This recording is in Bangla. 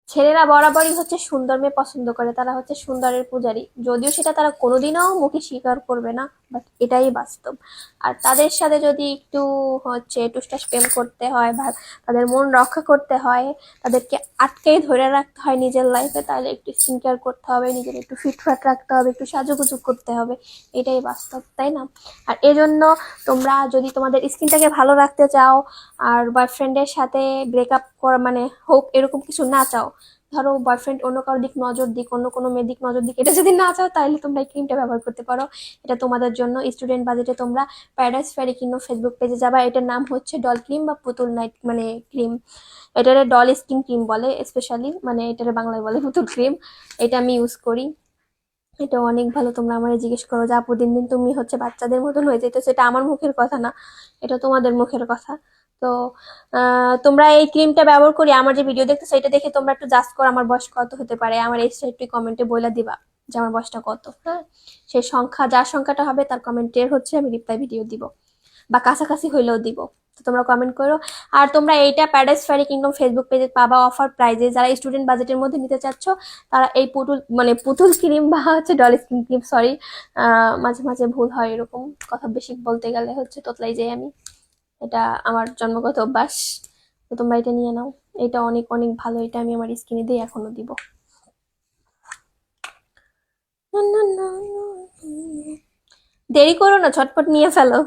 ছেলেরা বরাবরই হচ্ছে সুন্দর মেয়ে পছন্দ করে, তারা হচ্ছে সুন্দরের পূজারী, যদিও সেটা তারা কোনোদিনও মুখে স্বীকার করবে না, বাট এটাই বাস্তব। আর তাদের সাথে যদি একটু হচ্ছে টুসটাস প্রেম করতে হয় বা তাদের মন রক্ষা করতে হয়, তাদেরকে আটকেই ধরে রাখতে হয় নিজের লাইফে, তাহলে একটু স্কিন কেয়ার করতে হবে, নিজের একটু ফিটফাট রাখতে হবে, একটু সাজুগুজু করতে হবে, এটাই বাস্তব, তাই না? আর এজন্য তোমরা যদি তোমাদের স্কিনটাকে ভালো রাখতে চাও আর বয়ফ্রেন্ডের সাথে ব্রেকআপ করা মানে হোক এরকম কিছু না চাও, ধরো বয়ফ্রেন্ড অন্য কারোর দিক নজর দিক, অন্য কোনো মেয়ের দিক নজর দিক, এটা যদি না চাও তাহলে তোমরা এই ক্রিমটা ব্যবহার করতে পারো। এটা তোমাদের জন্য স্টুডেন্ট বাজেটে তোমরা প্যারাডাইস ফেয়ারি কিনো ফেসবুক পেজে যাবা, এটার নাম হচ্ছে ডল ক্রিম বা পুতুল নাইট মানে ক্রিম, এটারে ডল স্কিন ক্রিম বলে স্পেশালি, মানে এটারে বাংলায় বলে পুতুল ক্রিম। এটা আমি ইউজ করি, এটা অনেক ভালো। তোমরা আমার জিজ্ঞেস করো যে আপু দিন দিন তুমি হচ্ছে বাচ্চাদের মতন হয়ে যেতেছো, এটা আমার মুখের কথা না, এটা তোমাদের মুখের কথা। তো তোমরা এই ক্রিমটা ব্যবহার করি, আমার যে ভিডিও দেখতেছো এটা দেখে তোমরা একটু জাজ করো আমার বয়স কত হতে পারে, আমার এজটা একটু কমেন্টে বলে দিবা যে আমার বয়সটা কত। হ্যাঁ, সেই সংখ্যা যার সংখ্যাটা হবে তার কমেন্টের হচ্ছে আমি রিপ্লাই ভিডিও দিব, বা কাছাকাছি হইলেও দিব। তো তোমরা কমেন্ট করো। আর তোমরা এইটা প্যারাডাইস ফেয়ারি কিংডম ফেসবুক পেজে পাবা অফার প্রাইজে, যারা স্টুডেন্ট বাজেটের মধ্যে নিতে চাচ্ছ তারা এই পুতুল মানে পুতুল ক্রিম বা হচ্ছে ডল স্কিন ক্রিম, সরি মাঝে মাঝে ভুল হয়, এরকম কথা বেশি বলতে গেলে হচ্ছে তোতলাই যাই আমি, এটা আমার জন্মগত অভ্যাস। তো তোমরা এটা নিয়ে নাও, এটা অনেক অনেক ভালো, এটা আমি আমার স্কিনে দিয়ে এখনো দিব। দেরি করো না, ঝটপট নিয়ে ফেলো।